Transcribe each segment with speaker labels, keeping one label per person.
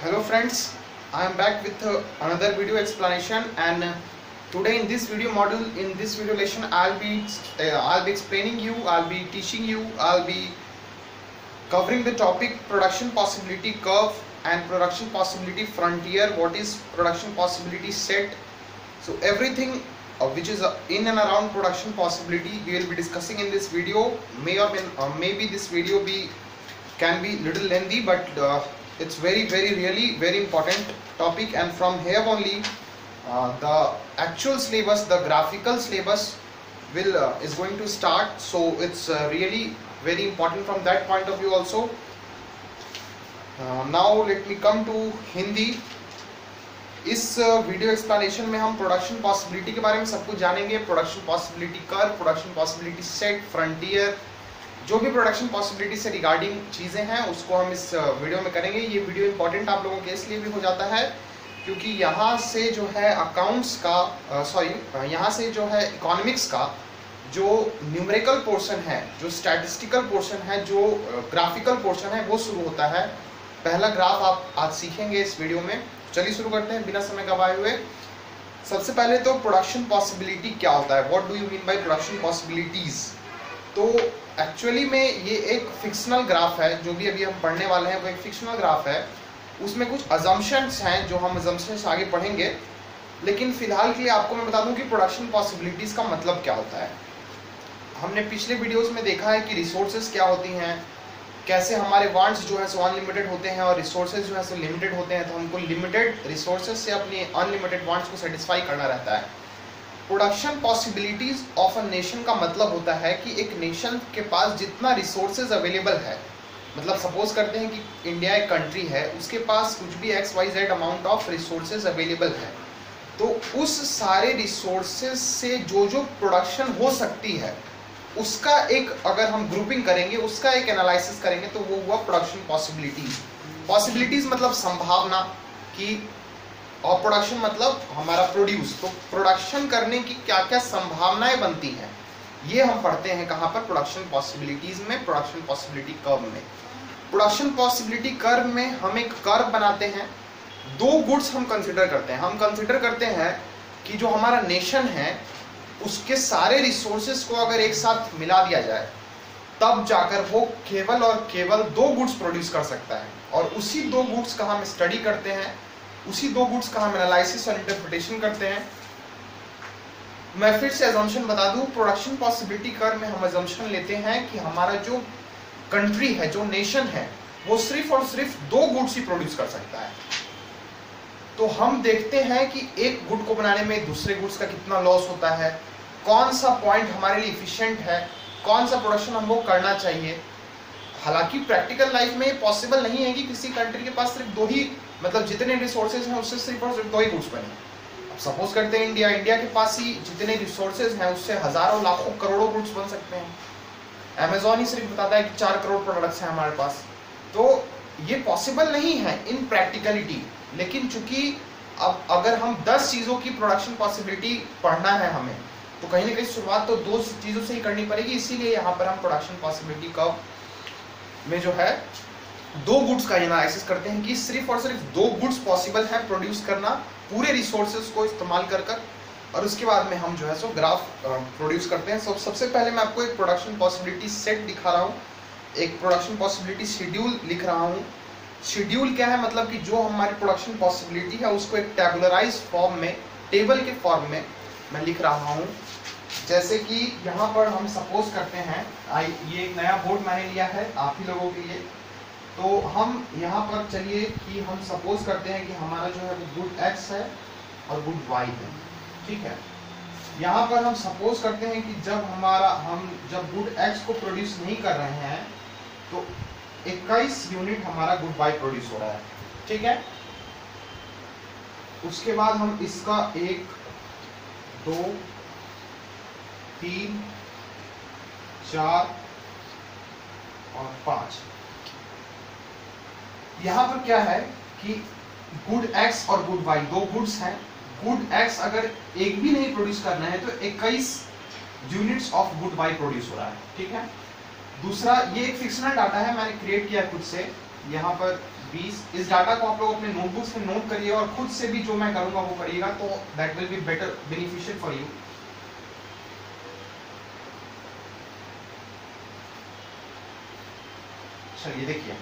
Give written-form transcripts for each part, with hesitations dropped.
Speaker 1: Hello friends, I am back with another video explanation and today in this video module, in this video lesson I'll be explaining you, I'll be teaching you, I'll be covering the topic production possibility curve and production possibility frontier. What is production possibility set? So everything which is in and around production possibility we will be discussing in this video. Maybe this video can be little lengthy, but it's really very important topic, and from here only the actual syllabus, the graphical syllabus is going to start. So it's really very important from that point of view also. Now let me come to Hindi. इस video explanation में हम production possibility के बारे में सब कुछ जानेंगे. Production possibility curve, production possibility set, frontier, जो भी प्रोडक्शन पॉसिबिलिटी से रिगार्डिंग चीज़ें हैं उसको हम इस वीडियो में करेंगे. ये वीडियो इंपॉर्टेंट आप लोगों के इसलिए भी हो जाता है क्योंकि यहाँ से जो है अकाउंट्स का यहाँ से जो है इकोनॉमिक्स का जो न्यूमेरिकल पोर्शन है, जो स्टैटिस्टिकल पोर्शन है, जो ग्राफिकल पोर्शन है वो शुरू होता है. पहला ग्राफ आप आज सीखेंगे इस वीडियो में. चलिए शुरू करते हैं बिना समय गवाए हुए. सबसे पहले तो प्रोडक्शन पॉसिबिलिटी क्या होता है, what do you mean by production possibilities. तो एक्चुअली में ये एक फिक्शनल ग्राफ है. जो भी अभी हम पढ़ने वाले हैं वो एक फिक्शनल ग्राफ है. उसमें कुछ अजम्पशंस हैं जो हम अजम्पशंस आगे पढ़ेंगे, लेकिन फिलहाल के लिए आपको मैं बता दूं कि प्रोडक्शन पॉसिबिलिटीज का मतलब क्या होता है. हमने पिछले वीडियोस में देखा है कि रिसोर्सेज क्या होती हैं, कैसे हमारे वांट्स जो है सो अनलिमिटेड होते हैं और रिसोर्सेज जो है सो लिमिटेड होते हैं. तो हमको लिमिटेड रिसोर्सेज से अपनी अनलिमिटेड वांट्स को सेटिस्फाई करना रहता है. Production possibilities of a nation का मतलब होता है कि एक नेशन के पास जितना रिसोर्सेज अवेलेबल है, मतलब सपोज करते हैं कि इंडिया एक कंट्री है, उसके पास कुछ भी XYZ amount of resources available है, तो उस सारे रिसोर्सेज से जो जो प्रोडक्शन हो सकती है उसका एक, अगर हम ग्रुपिंग करेंगे, उसका एक एनालिसिस करेंगे तो वो हुआ प्रोडक्शन पॉसिबिलिटीज. पॉसिबिलिटीज मतलब संभावना की, और प्रोडक्शन मतलब हमारा प्रोड्यूस. तो प्रोडक्शन करने की क्या क्या संभावनाएं बनती हैं ये हम पढ़ते हैं कहाँ पर, प्रोडक्शन पॉसिबिलिटीज में, प्रोडक्शन पॉसिबिलिटी कर्व में. प्रोडक्शन पॉसिबिलिटी कर्व में हम एक कर्व बनाते हैं. दो गुड्स हम कंसिडर करते हैं. हम कंसिडर करते हैं कि जो हमारा नेशन है उसके सारे रिसोर्सेज को अगर एक साथ मिला दिया जाए तब जाकर वो केवल और केवल दो गुड्स प्रोड्यूस कर सकता है. और उसी दो गुड्स का हम स्टडी करते हैं, उसी दो गुड्स का हम एनालिसिस और इंटरप्रिटेशन करते हैं. मैं फिर से अजम्पशन बता दूं, प्रोडक्शन पॉसिबिलिटी कर्व में हम अजम्पशन लेते हैं कि हमारा जो कंट्री है, जो नेशन है, वो सिर्फ और सिर्फ दो गुड्स ही प्रोड्यूस कर सकता है. तो हम देखते हैं कि एक गुड को बनाने में दूसरे गुड्स का कितना लॉस होता है, कौन सा पॉइंट हमारे लिए इफिशिएंट है, कौन सा प्रोडक्शन हमको करना चाहिए. हालांकि प्रैक्टिकल लाइफ में ये पॉसिबल नहीं है कि किसी कंट्री के पास सिर्फ दो ही, मतलब जितने रिसोर्सेज हैं उससे सिर्फ और सिर्फ दो ही गुड्स बने. अब सपोज करते हैं इंडिया के पास ही जितने रिसोर्सेज हैं उससे हजारों लाखों करोड़ों गुड्स बन सकते हैं. अमेजोन ही सिर्फ बताता है कि 4 करोड़ प्रोडक्ट्स हैं हमारे पास. तो ये पॉसिबल नहीं है इन प्रैक्टिकलिटी. लेकिन चूंकि अब अगर हम 10 चीज़ों की प्रोडक्शन पॉसिबिलिटी पढ़ना है हमें, तो कहीं ना कहीं शुरुआत तो दो चीज़ों से ही करनी पड़ेगी. इसीलिए यहाँ पर हम प्रोडक्शन पॉसिबिलिटी कर्व में जो है दो गुड्स का एनालिसिस करते हैं कि सिर्फ और सिर्फ दो गुड्स पॉसिबल है प्रोड्यूस करना पूरे रिसोर्सेज को इस्तेमाल कर कर, और उसके बाद में हम जो है सो ग्राफ प्रोड्यूस करते हैं. सबसे पहले मैं आपको एक प्रोडक्शन पॉसिबिलिटी सेट दिखा रहा हूँ, एक प्रोडक्शन पॉसिबिलिटी शेड्यूल लिख रहा हूँ. शेड्यूल क्या है, मतलब कि जो हमारी प्रोडक्शन पॉसिबिलिटी है उसको एक टेबुलराइज फॉर्म में, टेबल के फॉर्म में मैं लिख रहा हूँ. जैसे कि यहाँ पर हम सपोज करते हैं, ये एक नया बोर्ड मैंने लिया है आप ही लोगों के लिए. तो हम यहाँ पर चलिए कि हम सपोज करते हैं कि हमारा जो है वो गुड X है और गुड Y है. ठीक है, यहाँ पर हम सपोज करते हैं कि हम जब गुड X को प्रोड्यूस नहीं कर रहे हैं तो 21 यूनिट हमारा गुड Y प्रोड्यूस हो रहा है. ठीक है, उसके बाद हम इसका 1, 2, 3, 4 और 5. यहाँ पर क्या है कि गुड X और गुड Y दो गुड्स हैं. गुड X अगर एक भी नहीं प्रोड्यूस करना है तो 21 units of good Y produce हो रहा है. ठीक है, दूसरा ये एक फिक्शनल डाटा है, मैंने क्रिएट किया खुद से. यहाँ पर 20। इस डाटा को आप लोग अपने नोटबुक्स में नोट करिए और खुद से भी जो मैं करूंगा वो करिएगा, तो that will be better beneficial for you. चलिए देखिए,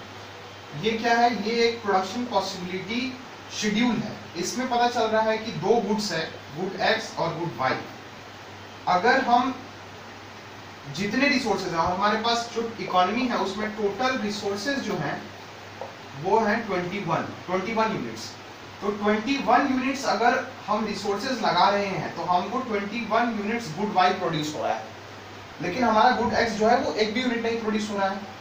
Speaker 1: ये क्या है, ये एक प्रोडक्शन पॉसिबिलिटी शेड्यूल है। इसमें पता चल रहा है कि दो गुड्स है, गुड एक्स और गुड वाई। अगर हम जितने रिसोर्सेज हैं और हमारे पास जो इकोनॉमी है उसमें टोटल रिसोर्सेज जो हैं वो हैं 21 यूनिट्स। तो 21 यूनिट्स अगर हम रिसोर्सेज लगा रहे हैं तो हमको 21 यूनिट्स गुड वाई प्रोड्यूस हो रहा है, लेकिन हमारा गुड एक्स जो है वो एक भी यूनिट नहीं प्रोड्यूस हो रहा है।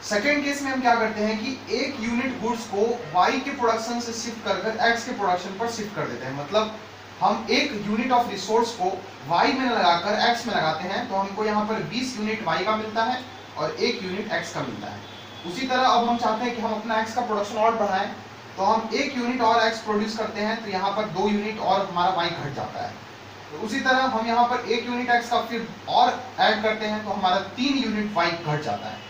Speaker 1: सेकेंड केस में हम क्या करते हैं कि एक यूनिट गुड्स को वाई के प्रोडक्शन से शिफ्ट कर एक्स के प्रोडक्शन पर शिफ्ट कर देते हैं। मतलब हम एक यूनिट ऑफ रिसोर्स को y में लगाकर x में लगाते हैं, तो हमको यहाँ पर 20 यूनिट y का मिलता है और 1 यूनिट x का मिलता है। उसी तरह अब हम चाहते हैं कि हम अपना x का प्रोडक्शन और बढ़ाएं, तो हम 1 यूनिट और x प्रोड्यूस करते हैं, तो यहाँ पर 2 यूनिट और हमारा y घट जाता है। तो उसी तरह हम यहाँ पर 1 यूनिट x का फिर और ऐड करते हैं, तो हमारा 3 यूनिट y घट जाता है।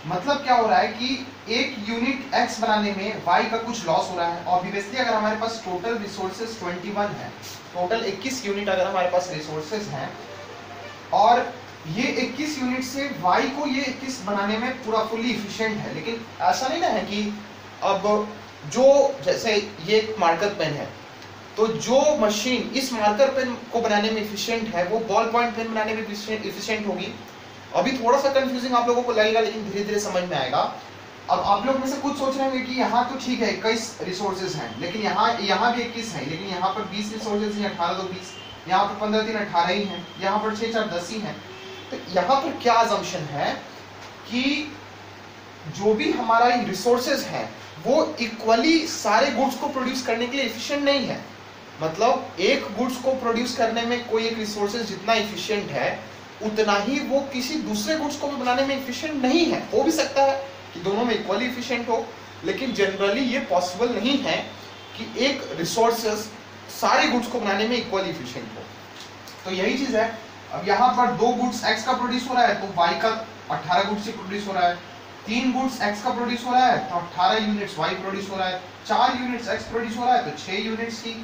Speaker 1: मतलब क्या हो रहा है कि 1 यूनिट x बनाने में y का कुछ लॉस हो रहा है। ऑब्वियसली अगर हमारे पास टोटल रिसोर्सेज 21 है, टोटल 21 यूनिट अगर हमारे पास रिसोर्सेज हैं और ये 21 यूनिट से y को ये 21 बनाने में पूरा फुली इफिशिएंट है। लेकिन ऐसा नहीं ना है कि अब जो जैसे ये एक मार्कर पेन है, तो जो मशीन इस मार्कर पेन को बनाने में इफिशिएंट है वो बॉल पॉइंट पेन बनाने में इफिशिएंट होगी। अभी थोड़ा सा कंफ्यूजिंग आप लोगों को लगेगा, लेकिन धीरे धीरे समझ में आएगा। अब आप लोग में से कुछ सोच रहे होंगे कि यहाँ तो ठीक है 21 रिसोर्सेज हैं, लेकिन यहाँ भी 21 हैं, लेकिन यहाँ पर 20 रिसोर्सेज हैं, 18 2 20, यहाँ पर 15 3 18 ही हैं, यहाँ पर 6 4 10 ही हैं। तो यहाँ पर क्या अजम्पशन है कि जो भी हमारा रिसोर्सेज हैं वो इक्वली सारे गुड्स को प्रोड्यूस करने के लिए एफिशिएंट नहीं है। मतलब एक गुड्स को प्रोड्यूस करने में कोई एक रिसोर्सेज जितना एफिशिएंट है उतना ही वो किसी दूसरे गुड्स को भी बनाने में एफिशिएंट नहीं है। हो भी सकता है कि दोनों में इक्वली एफिशिएंट हो, लेकिन जनरली ये पॉसिबल नहीं है कि एक रिसोर्सेज सारे गुड्स को बनाने में इक्वली एफिशिएंट हो। तो यही चीज है। अब यहाँ पर 2 गुड्स x का प्रोड्यूस हो रहा है तो y का 18 गुड्स से प्रोड्यूस हो रहा है, 3 गुड्स x का प्रोड्यूस हो रहा है तो 18 यूनिट्स y प्रोड्यूस हो रहा है, 4 यूनिट्स x प्रोड्यूस हो रहा है तो 6 यूनिट्स ही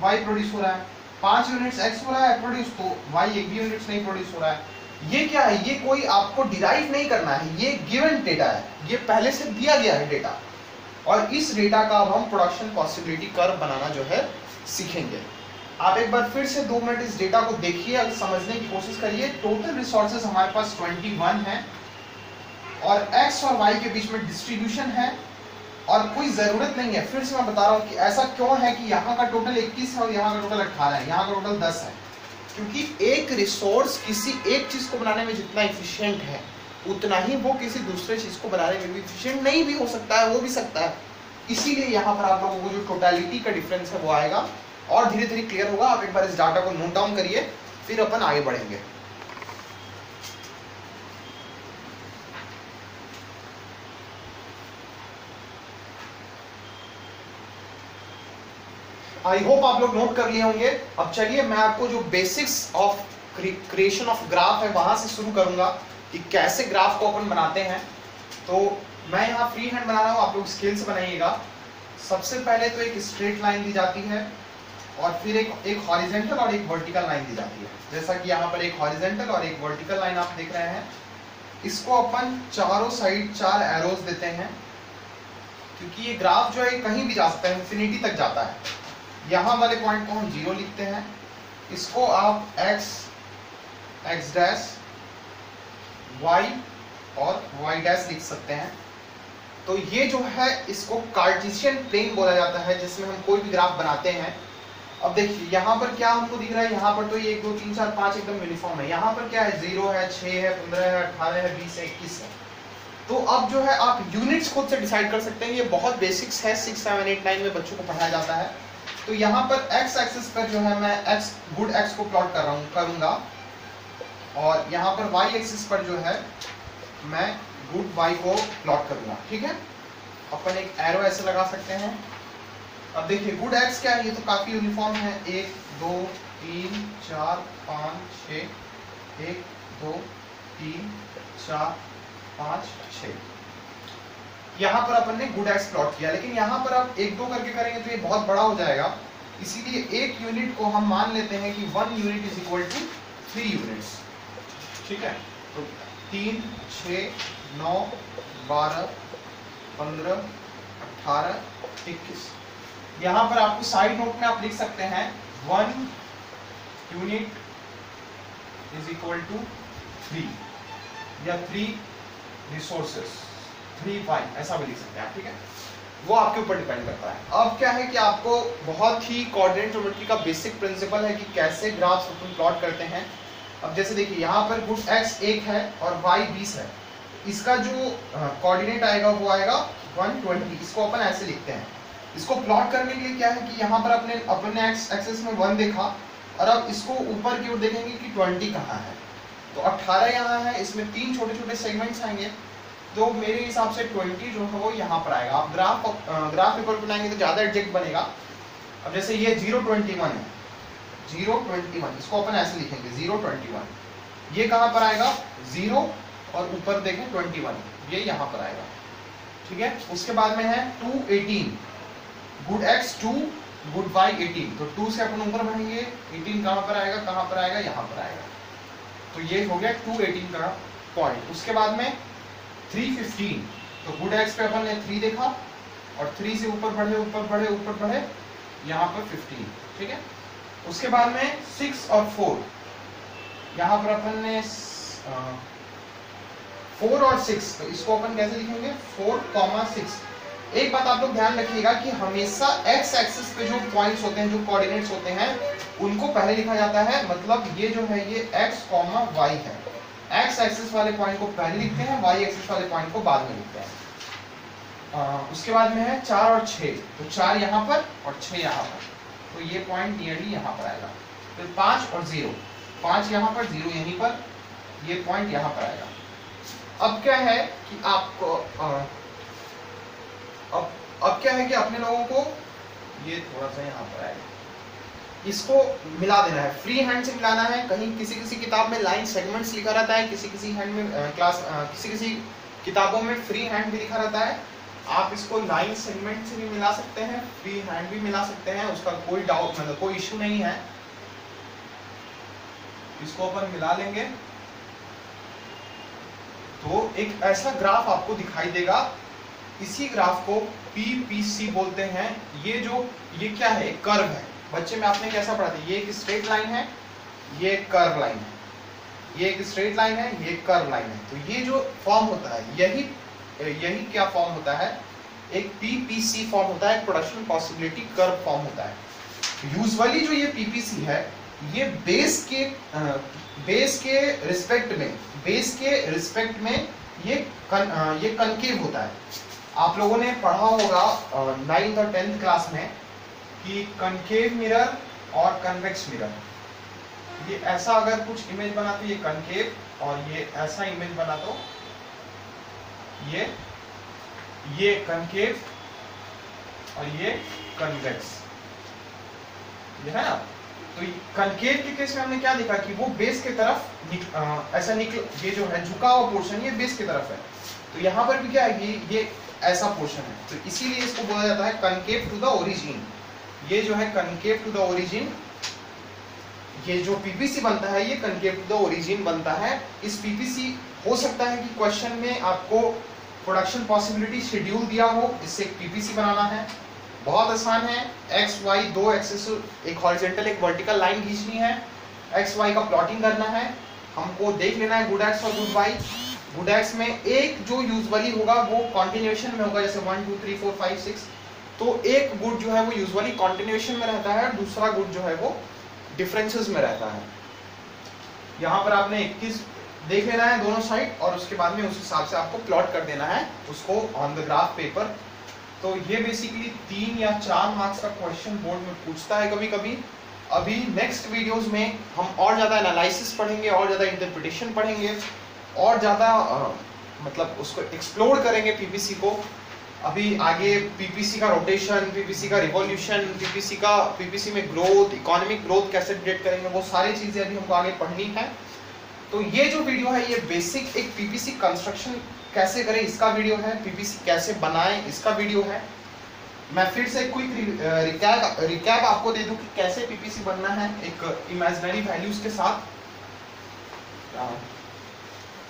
Speaker 1: y प्रोड्यूस हो रहा है, 5 यूनिट्स x हो रहा है प्रोड्यूस तो y एक भी यूनिट्स नहीं प्रोड्यूस हो रहा है। ये क्या है, ये कोई आपको डिराइव नहीं करना है, ये गिवन डेटा है, ये पहले से दिया गया है डेटा। और इस डेटा का अब हम प्रोडक्शन पॉसिबिलिटी कर्व बनाना जो है सीखेंगे। आप एक बार फिर से 2 मिनट इस डेटा को देखिए और समझने की कोशिश करिए। टोटल रिसोर्सेज हमारे पास 21 है और x और y के बीच में डिस्ट्रीब्यूशन है और कोई जरूरत नहीं है। फिर से मैं बता रहा हूँ कि ऐसा क्यों है कि यहाँ का टोटल 21 है और यहाँ का टोटल 18 है, यहाँ का टोटल 10 है, क्योंकि एक रिसोर्स किसी एक चीज को बनाने में जितना एफिशिएंट है उतना ही वो किसी दूसरे चीज को बनाने में भी एफिशिएंट नहीं भी हो सकता है, हो भी सकता है। इसीलिए यहाँ पर आप लोगों को जो टोटलिटी का डिफरेंस है वो आएगा और धीरे धीरे क्लियर होगा। आप एक बार इस डाटा को नोट डाउन करिए, फिर अपन आगे बढ़ेंगे। आई होप आप लोग नोट कर लिए होंगे। अब चलिए मैं आपको जो basics of creation of graph है वहां से शुरू करूंगा कि कैसे ग्राफ को अपन बनाते हैं। तो मैं यहाँ फ्री हैंड बना रहा हूँ, आप लोग स्केल से बनाइएगा। सबसे पहले तो एक स्ट्रेट लाइन दी जाती है और फिर एक हॉरिजेंटल और एक वर्टिकल लाइन दी जाती है। जैसा कि यहाँ पर एक हॉरिजेंटल और एक वर्टिकल लाइन आप देख रहे हैं। इसको अपन चारों साइड 4 एरोज देते हैं, क्योंकि ये ग्राफ जो है कहीं भी जा सकता है, इंफिनिटी तक जाता है। यहाँ वाले पॉइंट को हम 0 लिखते हैं, इसको आप x डैश y और y डैश लिख सकते हैं। तो ये जो है इसको कार्टेशियन प्लेन बोला जाता है, जिसमें हम कोई भी ग्राफ बनाते हैं। अब देखिए यहाँ पर क्या हमको दिख रहा है, यहाँ पर तो ये 1 2 3 4 5 एकदम यूनिफॉर्म है। यहाँ पर क्या है, 0 है, 6 है, 15 है, 18 है, 20 है, 21 है। तो अब जो है आप यूनिट्स खुद से डिसाइड कर सकते हैं। ये बहुत बेसिक्स है, 6 7 8 9 में बच्चों को पढ़ाया जाता है। तो यहाँ पर x एक्सिस पर जो है मैं गुड x को प्लॉट करूंगा और यहाँ पर y एक्सिस पर जो है मैं गुड y को प्लॉट करूंगा। ठीक है, अपन एक एरो ऐसे लगा सकते हैं। अब देखिए गुड x क्या है, ये तो काफी यूनिफॉर्म है। 1 2 3 4 5 6, 1 2 3 4 5 6। यहाँ पर अपन ने गुड एक्स प्लॉट किया, लेकिन यहाँ पर आप एक दो करके करेंगे तो ये बहुत बड़ा हो जाएगा, इसीलिए एक यूनिट को हम मान लेते हैं कि 1 unit is equal to 3 units. ठीक है, तो 3, 6, 9, 12, 15, 18, 21। यहाँ पर आपको साइड नोट में आप लिख सकते हैं 1 यूनिट इज इक्वल टू 3 या 3 रिसोर्सेस, 3 वाई, ऐसा भी लिख सकते हैं। ठीक है, वो आपके ऊपर डिपेंड करता है। अब क्या है कि आपको बहुत ही कोऑर्डिनेट ज्योमेट्री का बेसिक प्रिंसिपल है कि कैसे ग्राफ्स अपन प्लॉट करते हैं। अब जैसे देखिए यहाँ पर गुड x 1 है और y 20 है, इसका जो कोऑर्डिनेट आएगा वो आएगा 120। इसको अपन ऐसे लिखते हैं। इसको प्लॉट करने के लिए क्या है कि यहाँ पर अपने x एक्सिस में 1 देखा, और अब इसको ऊपर की ओर देखेंगे कि 20 कहाँ है, तो 18 यहाँ है, इसमें 3 छोटे छोटे सेगमेंट्स आएंगे, तो मेरे हिसाब से 20 जो है वो यहाँ पर आएगा। आप ग्राफ पेपर बनाएंगे तो ज़्यादा एग्जैक्ट बनेगा। अब जैसे ये 021 है, 021, इसको अपन ऐसे लिखेंगे 021, ये कहाँ पर आएगा 0 और ऊपर देखें 21, ये यहाँ पर आएगा। ठीक है, उसके बाद में है 218, गुड x 2, गुड y 18, तो 2 से अपन ऊपर बढ़ेंगे, 18 कहाँ पर आएगा, कहाँ पर आएगा, यहाँ पर आएगा, तो ये हो गया 218 का पॉइंट। उसके बाद में 315, तो गुड x पे अपन ने 3 देखा और 3 से ऊपर बढ़े ऊपर बढ़े ऊपर बढ़े, यहाँ पर 15। ठीक है, उसके बाद में 6 और 4, यहाँ पर अपन ने 4 और 6, तो इसको अपन कैसे लिखेंगे 4, 6। एक बात आप लोग ध्यान रखिएगा कि हमेशा x एक्सिस पे जो पॉइंट्स होते हैं, जो कोऑर्डिनेट्स होते हैं, उनको पहले लिखा जाता है। मतलब ये जो है ये x, y है, x एक्सिस वाले पॉइंट को पहले लिखते हैं, y एक्सिस वाले पॉइंट को बाद में लिखते हैं। उसके बाद में है 4 और 6, तो 4 यहाँ पर और 6 यहाँ पर, तो ये पॉइंट नियरली यहाँ पर आएगा। फिर 5 और 0, 5 यहाँ पर, 0 यहीं पर, ये पॉइंट यहाँ पर आएगा। अब क्या है कि आपको अब क्या है कि अपने लोगों को ये थोड़ा सा यहाँ पर आएगा, इसको मिला देना है, फ्री हैंड से मिलाना है। कहीं किसी किसी किताब में लाइन सेगमेंट्स लिखा रहता है, किसी किसी हैंड में किसी किसी किताबों में फ्री हैंड भी लिखा रहता है। आप इसको लाइन सेगमेंट से भी मिला सकते हैं, फ्री हैंड भी मिला सकते हैं, उसका कोई डाउट मतलब कोई इश्यू नहीं है। इसको अपन मिला लेंगे तो एक ऐसा ग्राफ आपको दिखाई देगा। इसी ग्राफ को PPC बोलते हैं। ये क्या है, एक कर्व है। बच्चे में आपने कैसा पढ़ा था, ये एक स्ट्रेट लाइन है, ये एक कर्व लाइन है, ये एक स्ट्रेट लाइन है, ये एक कर्व लाइन है। तो ये जो फॉर्म होता है यही क्या फॉर्म होता है, एक PPC फॉर्म होता है, प्रोडक्शन पॉसिबिलिटी कर्व फॉर्म होता है। यूजुअली जो ये PPC है ये बेस के रिस्पेक्ट में ये कनकेव होता है। आप लोगों ने पढ़ा होगा 9th और 10th क्लास में कि कनकेव मिरर और कन्वेक्स मिरर, ये ऐसा अगर कुछ इमेज बना तो ये कनकेव, और ये ऐसा इमेज बना तो ये कनकेव और ये कन्वेक्स, ये है ना। तो कनकेव के केस में हमने क्या देखा कि वो बेस की तरफ ऐसा निकल, ये जो है झुका हुआ पोर्शन ये बेस की तरफ है। तो यहाँ पर भी क्या है, ये ऐसा पोर्शन है, तो इसीलिए इसको बोला जाता है कनकेव टू द ओरिजिन। ये जो है कनकेव टू द ओरिजिन, ये जो PPC बनता है ये कनकेव टू द ओरिजिन बनता है। इस PPC हो सकता है कि क्वेश्चन में आपको प्रोडक्शन पॉसिबिलिटी शेड्यूल दिया हो, इससे एक PPC बनाना है। बहुत आसान है, एक्स वाई दो एक्सिस, एक हॉरिजॉन्टल एक वर्टिकल लाइन खींचनी है, एक्स वाई का प्लॉटिंग करना है, हमको देख लेना है गुड एक्स और गुड वाई। गुड एक्स में एक जो यूजुअली होगा वो कॉन्टिन्यूएशन में होगा, जैसे 1 2 3 4 5 6, तो एक गुड जो है वो यूजुअली कॉन्टिन्यूएशन में रहता है, दूसरा गुड जो है वो डिफरेंसेस में रहता है। यहाँ पर आपने 21 देख लेना है दोनों साइड, और उसके बाद में उस हिसाब से आपको प्लॉट कर देना है उसको ऑन द ग्राफ पेपर। तो ये बेसिकली 3 या 4 मार्क्स का क्वेश्चन बोर्ड में पूछता है कभी कभी। अभी नेक्स्ट वीडियोस में हम और ज़्यादा एनालिसिस पढ़ेंगे, और ज़्यादा इंटरप्रिटेशन पढ़ेंगे, और ज़्यादा मतलब उसको एक्सप्लोर करेंगे PPC को। अभी आगे PPC का रोटेशन, PPC का रिवॉल्यूशन, PPC में ग्रोथ, इकोनॉमिक ग्रोथ कैसे डिटेक्ट करेंगे, वो सारी चीज़ें अभी हमको आगे पढ़नी है। तो ये जो वीडियो है ये बेसिक एक PPC कंस्ट्रक्शन कैसे करें इसका वीडियो है, पीपीसी कैसे बनाएं इसका वीडियो है। मैं फिर से क्विक रिकैप आपको दे दूं कि कैसे पीपीसी बनना है एक इमेजिनरी वैल्यूज के साथ।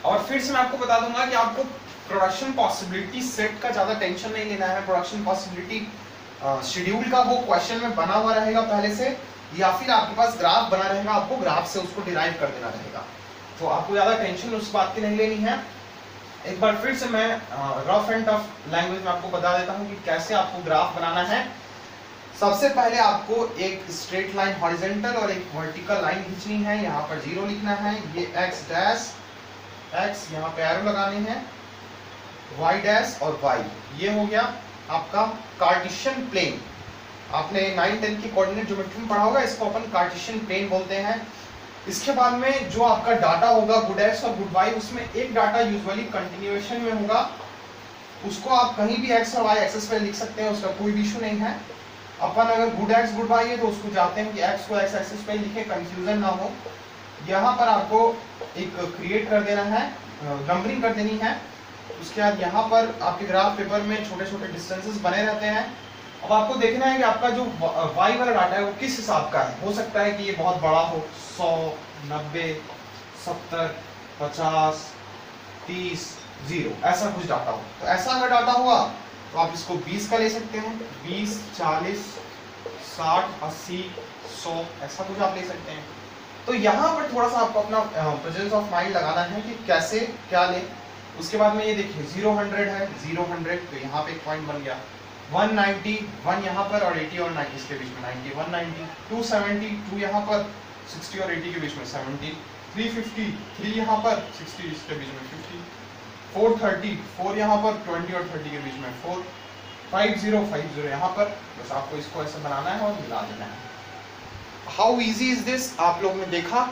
Speaker 1: और फिर से मैं आपको बता दूंगा कि आपको प्रोडक्शन पॉसिबिलिटी सेट का ज्यादा टेंशन नहीं लेना है। प्रोडक्शन पॉसिबिलिटी शेड्यूल का वो क्वेश्चन में बना हुआ रहेगा पहले से, या फिर आपके पास ग्राफ बना रहेगा, आपको ग्राफ से उसको डिराइव कर देना रहेगा। तो आपको ज्यादा टेंशन उस बात की नहीं लेनी है। एक बार फिर से मैं रफ एंड टफ लैंग्वेज में आपको बता देता हूँ कि कैसे आपको ग्राफ बनाना है। सबसे पहले आपको एक स्ट्रेट लाइन हॉरिजॉन्टल और एक वर्टिकल लाइन खींचनी है। यहाँ पर 0 लिखना है, ये x डैश x यहाँ पे एरो लगाने हैं, y डैश और y, ये हो गया आपका कार्टेशियन प्लेन। आपने 9-10 की कोऑर्डिनेट ज्योमेट्री में पढ़ा होगा, इसको अपन कार्टेशियन प्लेन बोलते हैं। इसके बाद में जो आपका डाटा होगा गुड एक्स और गुड वाई, उसमें एक डाटा यूजुअली कंटिन्यूएशन में होगा, उसको आप कहीं भी एक्स और वाई एक्सेस पे लिख सकते हैं, उसका कोई इशू नहीं है। अपन अगर गुड एक्स गुड वाई है तो उसको चाहते हैं कि एक्स को एक्स एक्सेस पे लिखे, कंफ्यूजन ना हो। यहाँ पर आपको एक क्रिएट कर देना है, नंबरिंग कर देनी है। उसके बाद यहाँ पर आपके ग्राफ पेपर में छोटे छोटे डिस्टेंसेस बने रहते हैं। अब आपको देखना है कि आपका जो वाई वाला डाटा है वो किस हिसाब का है। हो सकता है कि ये बहुत बड़ा हो, 100, 90, 70, 50, 30, 0, ऐसा कुछ डाटा हो। तो ऐसा अगर डाटा हुआ तो आप इसको 20 का ले सकते हैं, 20, 40, 60, 80, 100, ऐसा कुछ आप ले सकते हैं। तो यहाँ पर थोड़ा सा आपको अपना प्रेजेंस ऑफ माइंड लगाना है कि कैसे क्या ले। उसके बाद में ये देखिए 0, 100 है, 0, 100, तो यहाँ पे एक पॉइंट बन गया। 190, 1 यहाँ पर और 80 और 90 इसके बीच में 90, 190, 270, 2 यहाँ पर, 60 और 80 के बीच में 70, 350, 3 यहाँ पर, 60 इसके बीच में 50, 430, 4 यहाँ पर, 20 और 30 के बीच में 4, 50, 50 यहाँ पर। बस आपको इसको ऐसे बनाना है और मिला देना है। हाउ इजी इज दिस, आप लोग ने देखा।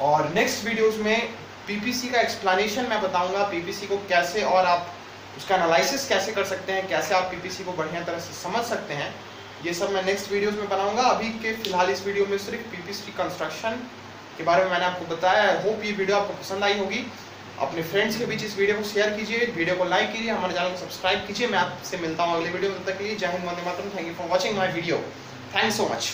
Speaker 1: और नेक्स्ट वीडियोस में पीपीसी का एक्सप्लेनेशन मैं बताऊंगा, पीपीसी को कैसे और आप उसका एनालिसिस कैसे कर सकते हैं, कैसे आप पीपीसी को बढ़िया तरह से समझ सकते हैं, ये सब मैं नेक्स्ट वीडियोस में बनाऊंगा। अभी के फिलहाल इस वीडियो में सिर्फ पीपीसी कंस्ट्रक्शन के बारे में मैंने आपको बताया। आई होप ये वीडियो आपको पसंद आई होगी। अपने फ्रेंड्स के बीच इस वीडियो को शेयर कीजिए, वीडियो को लाइक कीजिए, हमारे चैनल को सब्सक्राइब कीजिए। मैं आपसे मिलता हूँ अगले वीडियो में, तब तक के लिए जय हिंद, वंदे मातरम। Thank you for watching my video. Thanks so much.